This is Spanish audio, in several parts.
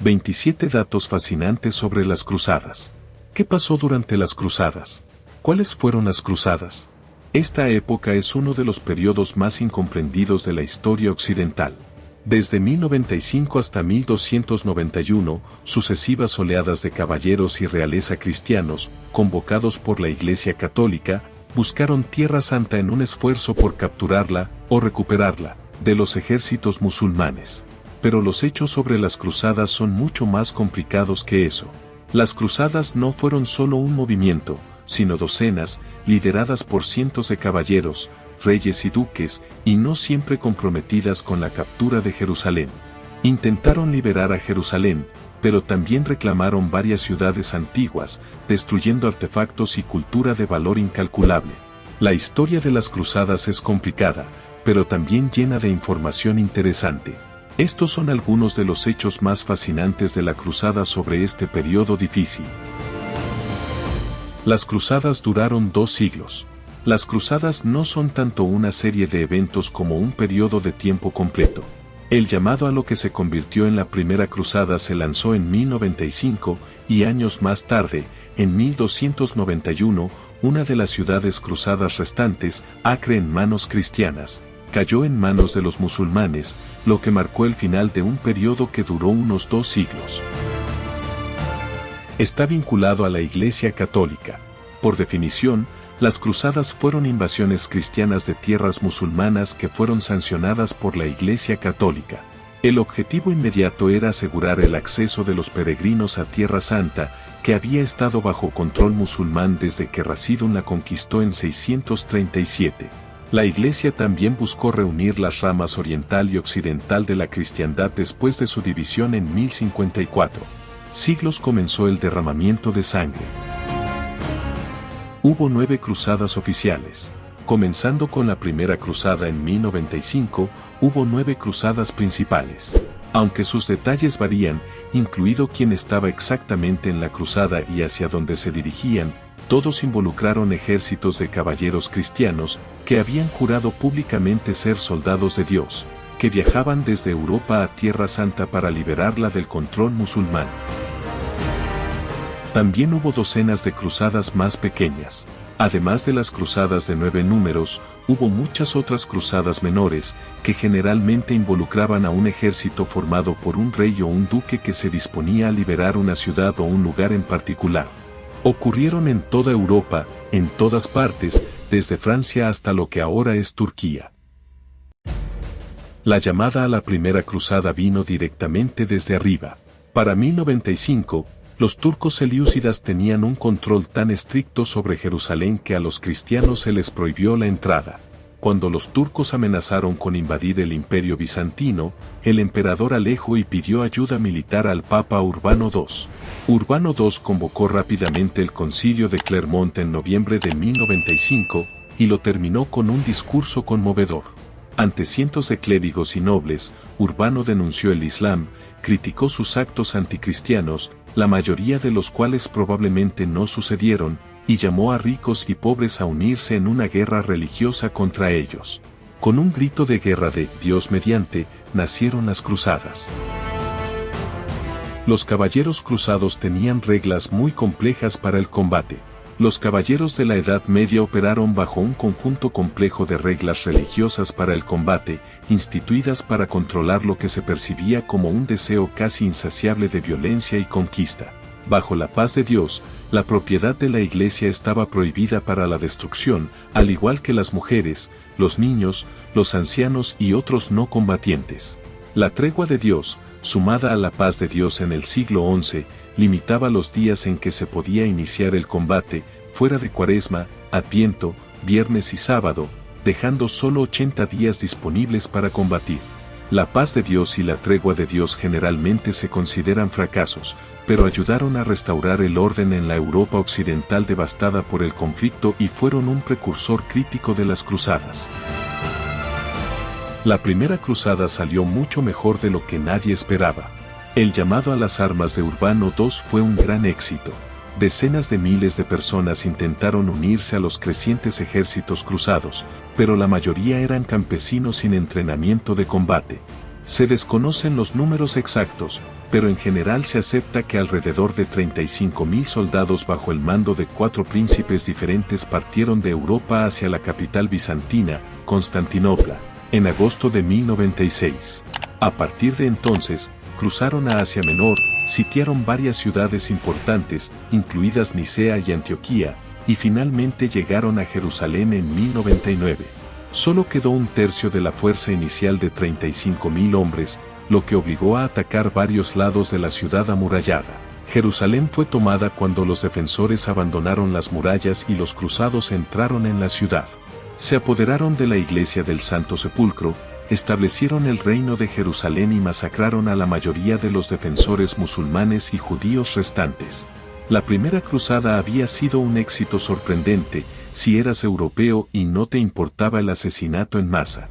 27 datos fascinantes sobre las cruzadas. ¿Qué pasó durante las cruzadas? ¿Cuáles fueron las cruzadas? Esta época es uno de los periodos más incomprendidos de la historia occidental. Desde 1095 hasta 1291, sucesivas oleadas de caballeros y realeza cristianos, convocados por la Iglesia Católica, buscaron Tierra Santa en un esfuerzo por capturarla o recuperarla de los ejércitos musulmanes. Pero los hechos sobre las cruzadas son mucho más complicados que eso. Las cruzadas no fueron solo un movimiento, sino docenas, lideradas por cientos de caballeros, reyes y duques, y no siempre comprometidas con la captura de Jerusalén. Intentaron liberar a Jerusalén, pero también reclamaron varias ciudades antiguas, destruyendo artefactos y cultura de valor incalculable. La historia de las cruzadas es complicada, pero también llena de información interesante. Estos son algunos de los hechos más fascinantes de la cruzada sobre este periodo difícil. Las cruzadas duraron 2 siglos. Las cruzadas no son tanto una serie de eventos como un periodo de tiempo completo. El llamado a lo que se convirtió en la primera cruzada se lanzó en 1095 y años más tarde, en 1291, una de las ciudades cruzadas restantes, Acre en manos cristianas, cayó en manos de los musulmanes, lo que marcó el final de un periodo que duró unos 2 siglos. Está vinculado a la Iglesia Católica. Por definición, las cruzadas fueron invasiones cristianas de tierras musulmanas que fueron sancionadas por la Iglesia Católica. El objetivo inmediato era asegurar el acceso de los peregrinos a Tierra Santa, que había estado bajo control musulmán desde que Rashidun la conquistó en 637. La Iglesia también buscó reunir las ramas oriental y occidental de la cristiandad después de su división en 1054. Siglos comenzó el derramamiento de sangre. Hubo 9 cruzadas oficiales. Comenzando con la primera cruzada en 1095, hubo 9 cruzadas principales. Aunque sus detalles varían, incluido quién estaba exactamente en la cruzada y hacia dónde se dirigían, todos involucraron ejércitos de caballeros cristianos que habían jurado públicamente ser soldados de Dios, que viajaban desde Europa a Tierra Santa para liberarla del control musulmán. También hubo docenas de cruzadas más pequeñas. Además de las cruzadas de 9 números, hubo muchas otras cruzadas menores, que generalmente involucraban a un ejército formado por un rey o un duque que se disponía a liberar una ciudad o un lugar en particular. Ocurrieron en toda Europa, en todas partes, desde Francia hasta lo que ahora es Turquía. La llamada a la primera cruzada vino directamente desde arriba. Para 1095, los turcos selyúcidas tenían un control tan estricto sobre Jerusalén que a los cristianos se les prohibió la entrada. Cuando los turcos amenazaron con invadir el imperio bizantino, el emperador Alejo y pidió ayuda militar al papa Urbano II. Urbano II convocó rápidamente el concilio de Clermont en noviembre de 1095, y lo terminó con un discurso conmovedor. Ante cientos de clérigos y nobles, Urbano denunció el Islam, criticó sus actos anticristianos, la mayoría de los cuales probablemente no sucedieron, y llamó a ricos y pobres a unirse en una guerra religiosa contra ellos. Con un grito de guerra de Dios mediante, nacieron las cruzadas. Los caballeros cruzados tenían reglas muy complejas para el combate. Los caballeros de la Edad Media operaron bajo un conjunto complejo de reglas religiosas para el combate, instituidas para controlar lo que se percibía como un deseo casi insaciable de violencia y conquista. Bajo la paz de Dios, la propiedad de la Iglesia estaba prohibida para la destrucción, al igual que las mujeres, los niños, los ancianos y otros no combatientes. La tregua de Dios, sumada a la paz de Dios en el siglo XI, limitaba los días en que se podía iniciar el combate, fuera de Cuaresma, Adviento, viernes y sábado, dejando solo 80 días disponibles para combatir. La paz de Dios y la tregua de Dios generalmente se consideran fracasos, pero ayudaron a restaurar el orden en la Europa occidental devastada por el conflicto y fueron un precursor crítico de las cruzadas. La primera cruzada salió mucho mejor de lo que nadie esperaba. El llamado a las armas de Urbano II fue un gran éxito. Decenas de miles de personas intentaron unirse a los crecientes ejércitos cruzados, pero la mayoría eran campesinos sin entrenamiento de combate. Se desconocen los números exactos, pero en general se acepta que alrededor de 35.000 soldados bajo el mando de 4 príncipes diferentes partieron de Europa hacia la capital bizantina, Constantinopla, en agosto de 1096. A partir de entonces, cruzaron a Asia Menor, sitiaron varias ciudades importantes, incluidas Nicea y Antioquía, y finalmente llegaron a Jerusalén en 1099. Solo quedó un tercio de la fuerza inicial de 35.000 hombres, lo que obligó a atacar varios lados de la ciudad amurallada. Jerusalén fue tomada cuando los defensores abandonaron las murallas y los cruzados entraron en la ciudad. Se apoderaron de la iglesia del Santo Sepulcro, establecieron el reino de Jerusalén y masacraron a la mayoría de los defensores musulmanes y judíos restantes. La primera cruzada había sido un éxito sorprendente, si eras europeo y no te importaba el asesinato en masa.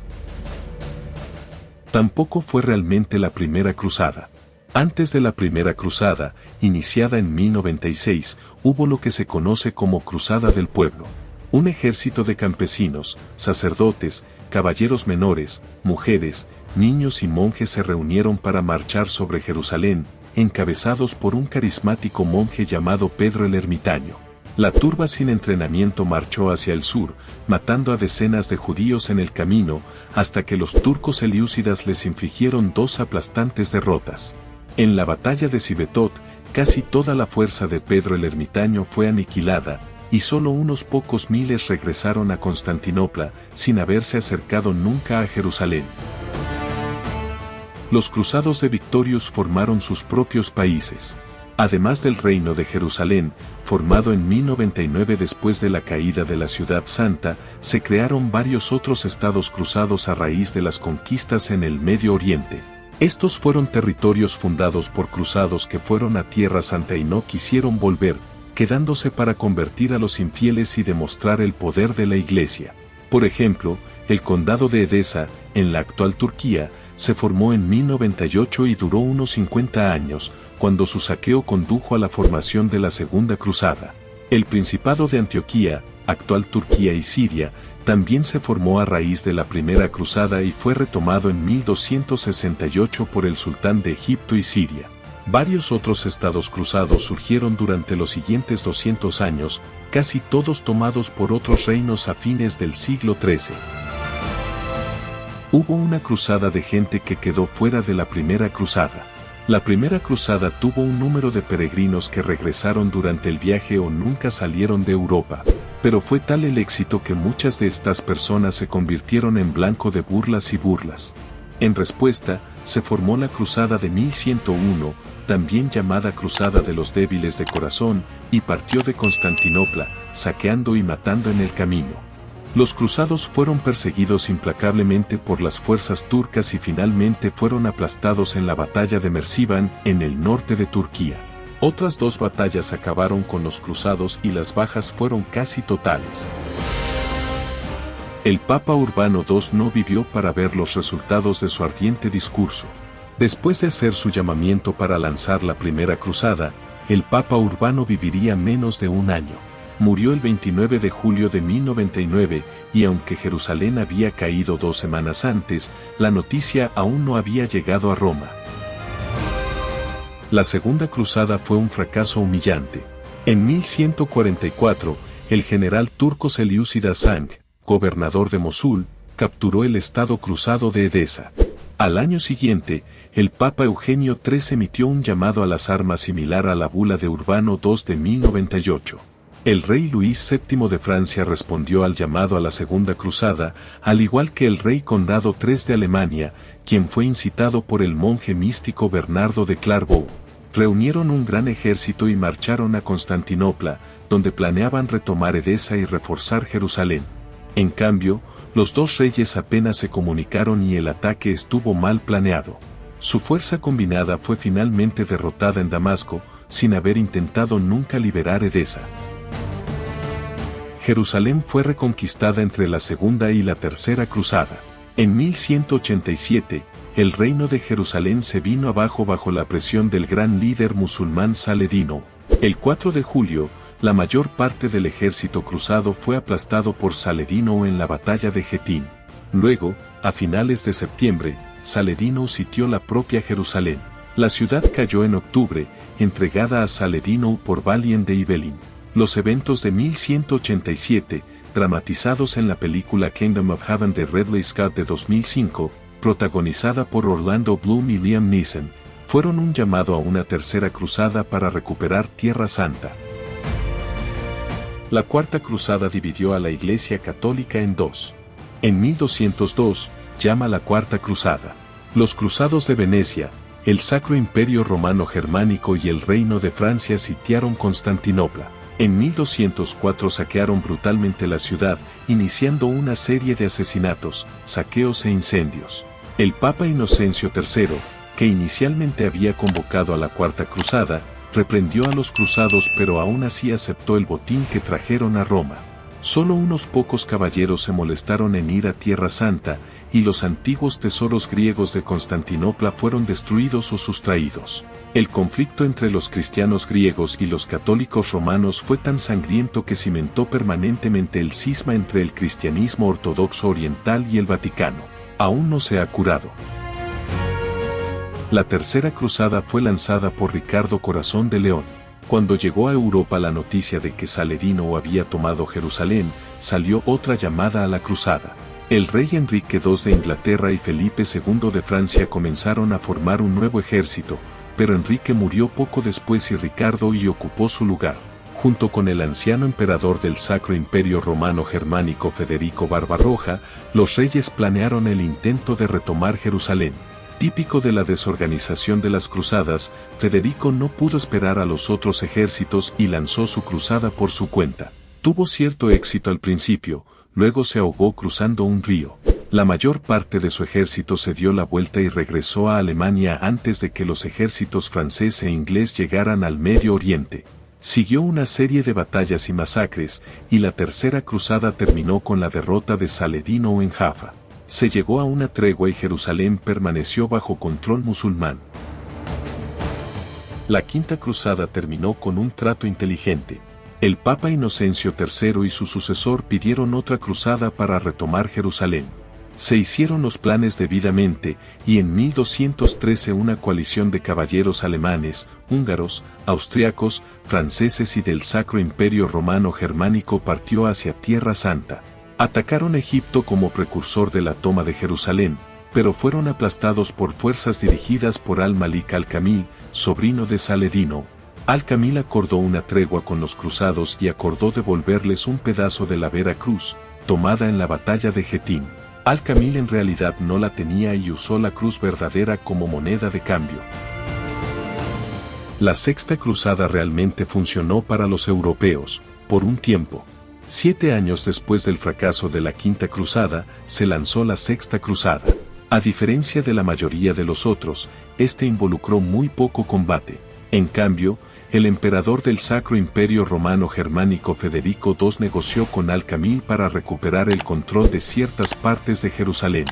Tampoco fue realmente la primera cruzada. Antes de la primera cruzada, iniciada en 1096, hubo lo que se conoce como Cruzada del Pueblo. Un ejército de campesinos, sacerdotes, caballeros menores, mujeres, niños y monjes se reunieron para marchar sobre Jerusalén, encabezados por un carismático monje llamado Pedro el Ermitaño. La turba sin entrenamiento marchó hacia el sur, matando a decenas de judíos en el camino, hasta que los turcos selyúcidas les infligieron 2 aplastantes derrotas. En la batalla de Sibetot, casi toda la fuerza de Pedro el Ermitaño fue aniquilada, y solo unos pocos miles regresaron a Constantinopla, sin haberse acercado nunca a Jerusalén. Los cruzados de Victorius formaron sus propios países. Además del reino de Jerusalén, formado en 1099 después de la caída de la Ciudad Santa, se crearon varios otros estados cruzados a raíz de las conquistas en el Medio Oriente. Estos fueron territorios fundados por cruzados que fueron a Tierra Santa y no quisieron volver, quedándose para convertir a los infieles y demostrar el poder de la Iglesia. Por ejemplo, el condado de Edesa, en la actual Turquía, se formó en 1098 y duró unos 50 años, cuando su saqueo condujo a la formación de la Segunda Cruzada. El Principado de Antioquía, actual Turquía y Siria, también se formó a raíz de la Primera Cruzada y fue retomado en 1268 por el sultán de Egipto y Siria. Varios otros estados cruzados surgieron durante los siguientes 200 años, casi todos tomados por otros reinos a fines del siglo XIII. Hubo una cruzada de gente que quedó fuera de la Primera Cruzada. La Primera Cruzada tuvo un número de peregrinos que regresaron durante el viaje o nunca salieron de Europa, pero fue tal el éxito que muchas de estas personas se convirtieron en blanco de burlas y burlas. En respuesta, se formó la Cruzada de 1101, también llamada Cruzada de los Débiles de Corazón, y partió de Constantinopla, saqueando y matando en el camino. Los cruzados fueron perseguidos implacablemente por las fuerzas turcas y finalmente fueron aplastados en la batalla de Merzivan, en el norte de Turquía. Otras 2 batallas acabaron con los cruzados y las bajas fueron casi totales. El Papa Urbano II no vivió para ver los resultados de su ardiente discurso. Después de hacer su llamamiento para lanzar la primera cruzada, el Papa Urbano viviría menos de un año. Murió el 29 de julio de 1099, y aunque Jerusalén había caído 2 semanas antes, la noticia aún no había llegado a Roma. La Segunda Cruzada fue un fracaso humillante. En 1144, el general turco Selyúcida Sank, gobernador de Mosul, capturó el estado cruzado de Edesa. Al año siguiente, el Papa Eugenio III emitió un llamado a las armas similar a la bula de Urbano II de 1098. El rey Luis VII de Francia respondió al llamado a la Segunda Cruzada, al igual que el rey Conrado III de Alemania, quien fue incitado por el monje místico Bernardo de Clairvaux. Reunieron un gran ejército y marcharon a Constantinopla, donde planeaban retomar Edesa y reforzar Jerusalén. En cambio, los 2 reyes apenas se comunicaron y el ataque estuvo mal planeado. Su fuerza combinada fue finalmente derrotada en Damasco, sin haber intentado nunca liberar Edesa. Jerusalén fue reconquistada entre la Segunda y la Tercera Cruzada. En 1187, el reino de Jerusalén se vino abajo bajo la presión del gran líder musulmán Saladino. El 4 de julio, la mayor parte del ejército cruzado fue aplastado por Saladino en la batalla de Jetín. Luego, a finales de septiembre, Saladino sitió la propia Jerusalén. La ciudad cayó en octubre, entregada a Saladino por Balien de Ibelin. Los eventos de 1187, dramatizados en la película Kingdom of Heaven de Ridley Scott de 2005, protagonizada por Orlando Bloom y Liam Neeson, fueron un llamado a una tercera cruzada para recuperar Tierra Santa. La Cuarta Cruzada dividió a la Iglesia Católica en dos. En 1202, llama la Cuarta Cruzada. Los cruzados de Venecia, el Sacro Imperio Romano Germánico y el Reino de Francia sitiaron Constantinopla. En 1204 saquearon brutalmente la ciudad, iniciando una serie de asesinatos, saqueos e incendios. El Papa Inocencio III, que inicialmente había convocado a la Cuarta Cruzada, reprendió a los cruzados pero aún así aceptó el botín que trajeron a Roma. Solo unos pocos caballeros se molestaron en ir a Tierra Santa, y los antiguos tesoros griegos de Constantinopla fueron destruidos o sustraídos. El conflicto entre los cristianos griegos y los católicos romanos fue tan sangriento que cimentó permanentemente el cisma entre el cristianismo ortodoxo oriental y el Vaticano. Aún no se ha curado. La Tercera Cruzada fue lanzada por Ricardo Corazón de León. Cuando llegó a Europa la noticia de que Saladino había tomado Jerusalén, salió otra llamada a la cruzada. El rey Enrique II de Inglaterra y Felipe II de Francia comenzaron a formar un nuevo ejército, pero Enrique murió poco después y Ricardo I ocupó su lugar. Junto con el anciano emperador del Sacro Imperio Romano Germánico Federico Barbarroja, los reyes planearon el intento de retomar Jerusalén. Típico de la desorganización de las cruzadas, Federico no pudo esperar a los otros ejércitos y lanzó su cruzada por su cuenta. Tuvo cierto éxito al principio, luego se ahogó cruzando un río. La mayor parte de su ejército se dio la vuelta y regresó a Alemania antes de que los ejércitos francés e inglés llegaran al Medio Oriente. Siguió una serie de batallas y masacres, y la Tercera Cruzada terminó con la derrota de Saladino en Jaffa. Se llegó a una tregua y Jerusalén permaneció bajo control musulmán. La Quinta Cruzada terminó con un trato inteligente. El Papa Inocencio III y su sucesor pidieron otra cruzada para retomar Jerusalén. Se hicieron los planes debidamente, y en 1213 una coalición de caballeros alemanes, húngaros, austriacos, franceses y del Sacro Imperio Romano Germánico partió hacia Tierra Santa. Atacaron Egipto como precursor de la toma de Jerusalén, pero fueron aplastados por fuerzas dirigidas por Al-Malik al-Kamil, sobrino de Saladino. Al-Kamil acordó una tregua con los cruzados y acordó devolverles un pedazo de la Vera Cruz, tomada en la batalla de Jetín. Al-Kamil en realidad no la tenía y usó la cruz verdadera como moneda de cambio. La Sexta Cruzada realmente funcionó para los europeos, por un tiempo. 7 años después del fracaso de la Quinta Cruzada, se lanzó la Sexta Cruzada. A diferencia de la mayoría de los otros, este involucró muy poco combate. En cambio, el emperador del Sacro Imperio Romano Germánico Federico II negoció con Al-Kamil para recuperar el control de ciertas partes de Jerusalén.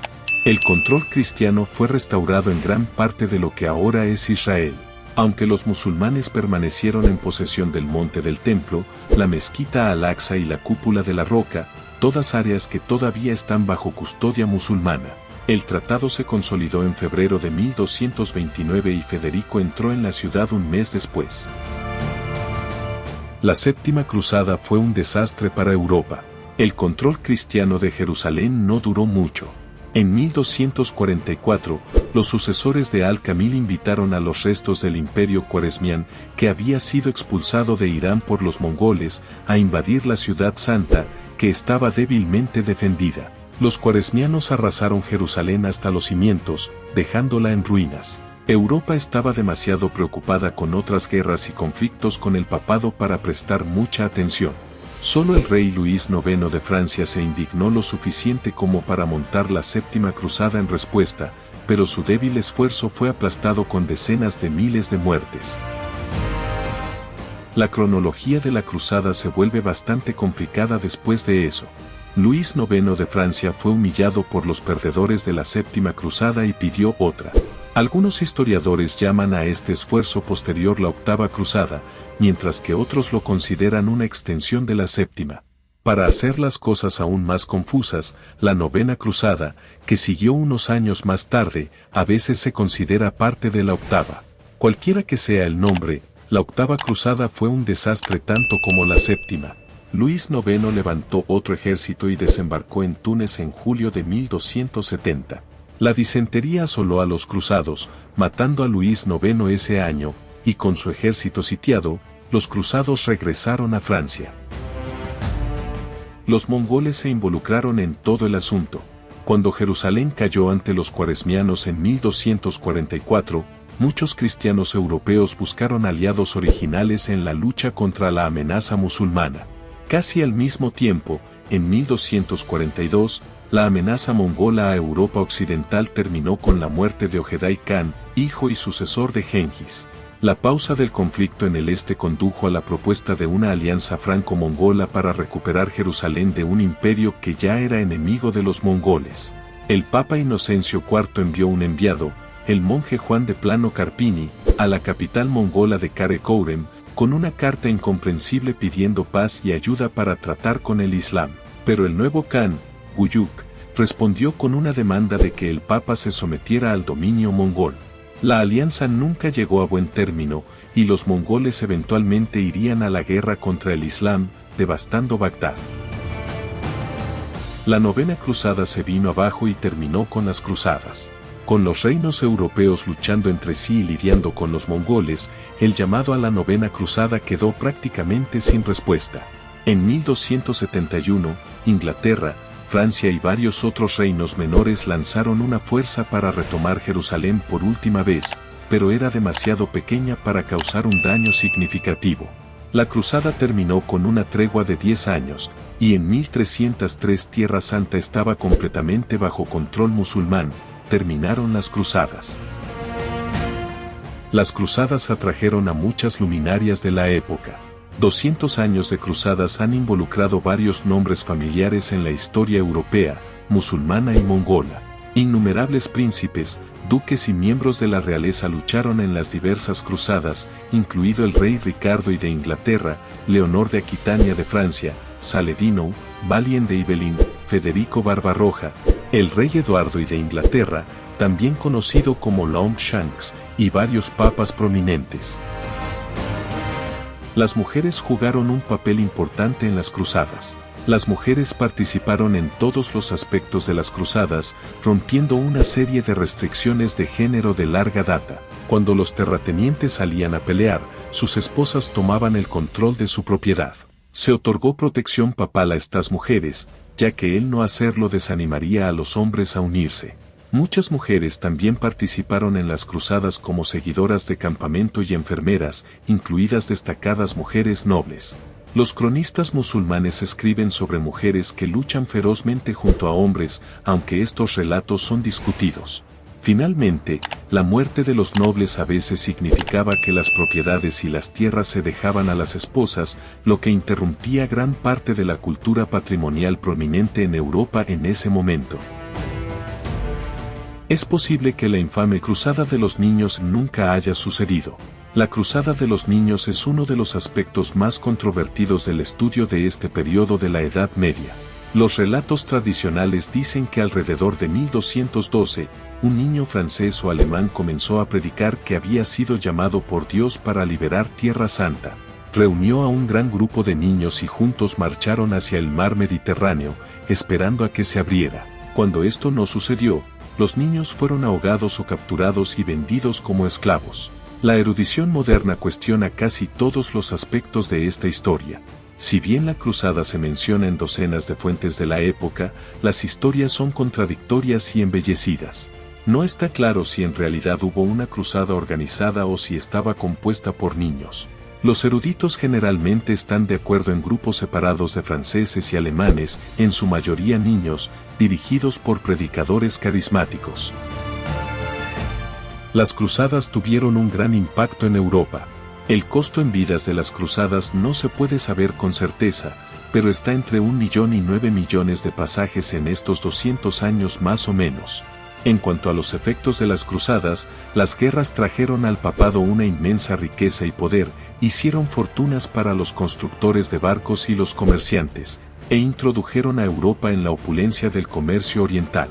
El control cristiano fue restaurado en gran parte de lo que ahora es Israel. Aunque los musulmanes permanecieron en posesión del Monte del Templo, la Mezquita Al-Aqsa y la Cúpula de la Roca, todas áreas que todavía están bajo custodia musulmana. El tratado se consolidó en febrero de 1229 y Federico entró en la ciudad un mes después. La Séptima Cruzada fue un desastre para Europa. El control cristiano de Jerusalén no duró mucho. En 1244, los sucesores de Al-Kamil invitaron a los restos del imperio Khwarezmián, que había sido expulsado de Irán por los mongoles, a invadir la ciudad santa, que estaba débilmente defendida. Los khwarezmianos arrasaron Jerusalén hasta los cimientos, dejándola en ruinas. Europa estaba demasiado preocupada con otras guerras y conflictos con el papado para prestar mucha atención. Solo el rey Luis IX de Francia se indignó lo suficiente como para montar la Séptima Cruzada en respuesta, pero su débil esfuerzo fue aplastado con decenas de miles de muertes. La cronología de la cruzada se vuelve bastante complicada después de eso. Luis IX de Francia fue humillado por los perdedores de la Séptima Cruzada y pidió otra. Algunos historiadores llaman a este esfuerzo posterior la Octava Cruzada, mientras que otros lo consideran una extensión de la Séptima. Para hacer las cosas aún más confusas, la Novena Cruzada, que siguió unos años más tarde, a veces se considera parte de la Octava. Cualquiera que sea el nombre, la octava cruzada fue un desastre tanto como la séptima. Luis IX levantó otro ejército y desembarcó en Túnez en julio de 1270. La disentería asoló a los cruzados, matando a Luis IX ese año, y con su ejército sitiado, los cruzados regresaron a Francia. Los mongoles se involucraron en todo el asunto. Cuando Jerusalén cayó ante los cuaresmianos en 1244, muchos cristianos europeos buscaron aliados originales en la lucha contra la amenaza musulmana. Casi al mismo tiempo, en 1242, la amenaza mongola a Europa occidental terminó con la muerte de Ojedai Khan, hijo y sucesor de Gengis. La pausa del conflicto en el este condujo a la propuesta de una alianza franco-mongola para recuperar Jerusalén de un imperio que ya era enemigo de los mongoles. El Papa Inocencio IV envió un enviado, el monje Juan de Plano Carpini, a la capital mongola de Karakorum, con una carta incomprensible pidiendo paz y ayuda para tratar con el Islam. Pero el nuevo Khan, Guyuk, respondió con una demanda de que el Papa se sometiera al dominio mongol. La alianza nunca llegó a buen término, y los mongoles eventualmente irían a la guerra contra el Islam, devastando Bagdad. La novena cruzada se vino abajo y terminó con las cruzadas. Con los reinos europeos luchando entre sí y lidiando con los mongoles, el llamado a la novena cruzada quedó prácticamente sin respuesta. En 1271, Inglaterra, Francia y varios otros reinos menores lanzaron una fuerza para retomar Jerusalén por última vez, pero era demasiado pequeña para causar un daño significativo. La cruzada terminó con una tregua de 10 años, y en 1303 Tierra Santa estaba completamente bajo control musulmán. Terminaron las cruzadas. Las cruzadas atrajeron a muchas luminarias de la época. 200 años de cruzadas han involucrado varios nombres familiares en la historia europea, musulmana y mongola. Innumerables príncipes, duques y miembros de la realeza lucharon en las diversas cruzadas, incluido el rey Ricardo I de Inglaterra, Leonor de Aquitania de Francia, Saladino, Balien de Ibelín, Federico Barbarroja, el rey Eduardo I de Inglaterra, también conocido como Longshanks, y varios papas prominentes. Las mujeres jugaron un papel importante en las cruzadas. Las mujeres participaron en todos los aspectos de las cruzadas, rompiendo una serie de restricciones de género de larga data. Cuando los terratenientes salían a pelear, sus esposas tomaban el control de su propiedad. Se otorgó protección papal a estas mujeres, ya que el no hacerlo desanimaría a los hombres a unirse. Muchas mujeres también participaron en las cruzadas como seguidoras de campamento y enfermeras, incluidas destacadas mujeres nobles. Los cronistas musulmanes escriben sobre mujeres que luchan ferozmente junto a hombres, aunque estos relatos son discutidos. Finalmente, la muerte de los nobles a veces significaba que las propiedades y las tierras se dejaban a las esposas, lo que interrumpía gran parte de la cultura patrimonial prominente en Europa en ese momento. Es posible que la infame Cruzada de los Niños nunca haya sucedido. La Cruzada de los Niños es uno de los aspectos más controvertidos del estudio de este periodo de la Edad Media. Los relatos tradicionales dicen que alrededor de 1212, un niño francés o alemán comenzó a predicar que había sido llamado por Dios para liberar Tierra Santa. Reunió a un gran grupo de niños y juntos marcharon hacia el mar Mediterráneo, esperando a que se abriera. Cuando esto no sucedió, los niños fueron ahogados o capturados y vendidos como esclavos. La erudición moderna cuestiona casi todos los aspectos de esta historia. Si bien la cruzada se menciona en docenas de fuentes de la época, las historias son contradictorias y embellecidas. No está claro si en realidad hubo una cruzada organizada o si estaba compuesta por niños. Los eruditos generalmente están de acuerdo en grupos separados de franceses y alemanes, en su mayoría niños, dirigidos por predicadores carismáticos. Las cruzadas tuvieron un gran impacto en Europa. El costo en vidas de las cruzadas no se puede saber con certeza, pero está entre 1 millón y 9 millones de pasajes en estos 200 años más o menos. En cuanto a los efectos de las cruzadas, las guerras trajeron al papado una inmensa riqueza y poder, hicieron fortunas para los constructores de barcos y los comerciantes, e introdujeron a Europa en la opulencia del comercio oriental.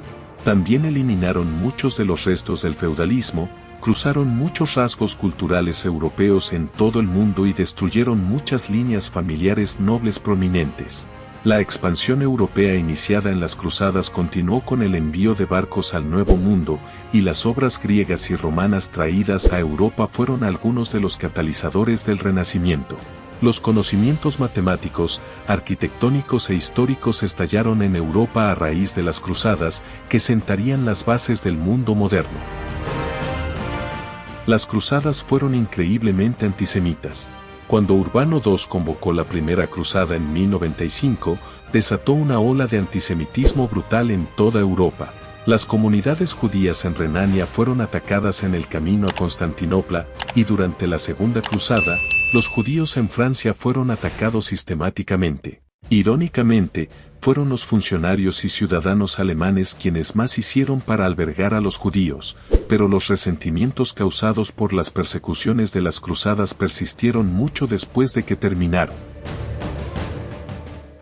También eliminaron muchos de los restos del feudalismo, cruzaron muchos rasgos culturales europeos en todo el mundo y destruyeron muchas líneas familiares nobles prominentes. La expansión europea iniciada en las cruzadas continuó con el envío de barcos al Nuevo Mundo, y las obras griegas y romanas traídas a Europa fueron algunos de los catalizadores del Renacimiento. Los conocimientos matemáticos, arquitectónicos e históricos estallaron en Europa a raíz de las cruzadas, que sentarían las bases del mundo moderno. Las cruzadas fueron increíblemente antisemitas. Cuando Urbano II convocó la primera cruzada en 1095, desató una ola de antisemitismo brutal en toda Europa. Las comunidades judías en Renania fueron atacadas en el camino a Constantinopla, y durante la Segunda Cruzada, los judíos en Francia fueron atacados sistemáticamente. Irónicamente, fueron los funcionarios y ciudadanos alemanes quienes más hicieron para albergar a los judíos, pero los resentimientos causados por las persecuciones de las cruzadas persistieron mucho después de que terminaron.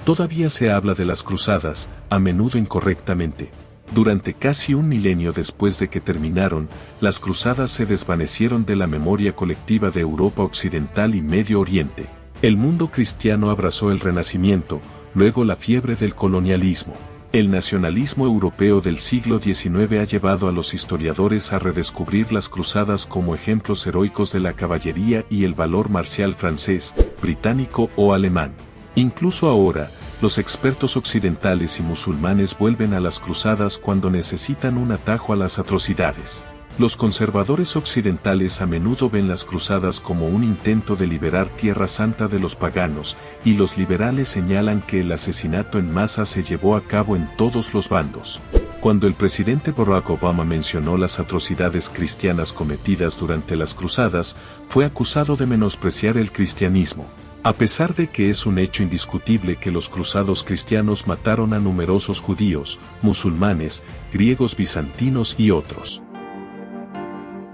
Todavía se habla de las cruzadas, a menudo incorrectamente. Durante casi un milenio después de que terminaron, las cruzadas se desvanecieron de la memoria colectiva de Europa Occidental y Medio Oriente. El mundo cristiano abrazó el Renacimiento, luego la fiebre del colonialismo. El nacionalismo europeo del siglo XIX ha llevado a los historiadores a redescubrir las cruzadas como ejemplos heroicos de la caballería y el valor marcial francés, británico o alemán. Incluso ahora, los expertos occidentales y musulmanes vuelven a las cruzadas cuando necesitan un atajo a las atrocidades. Los conservadores occidentales a menudo ven las cruzadas como un intento de liberar Tierra Santa de los paganos, y los liberales señalan que el asesinato en masa se llevó a cabo en todos los bandos. Cuando el presidente Barack Obama mencionó las atrocidades cristianas cometidas durante las cruzadas, fue acusado de menospreciar el cristianismo. A pesar de que es un hecho indiscutible que los cruzados cristianos mataron a numerosos judíos, musulmanes, griegos bizantinos y otros.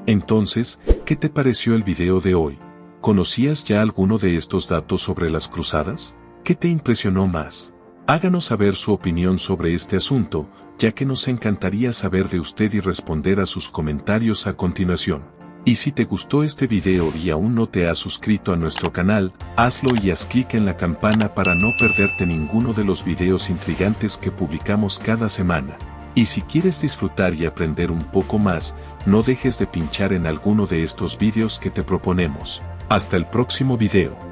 Entonces, ¿qué te pareció el video de hoy? ¿Conocías ya alguno de estos datos sobre las cruzadas? ¿Qué te impresionó más? Háganos saber su opinión sobre este asunto, ya que nos encantaría saber de usted y responder a sus comentarios a continuación. Y si te gustó este video y aún no te has suscrito a nuestro canal, hazlo y haz clic en la campana para no perderte ninguno de los videos intrigantes que publicamos cada semana. Y si quieres disfrutar y aprender un poco más, no dejes de pinchar en alguno de estos videos que te proponemos. Hasta el próximo video.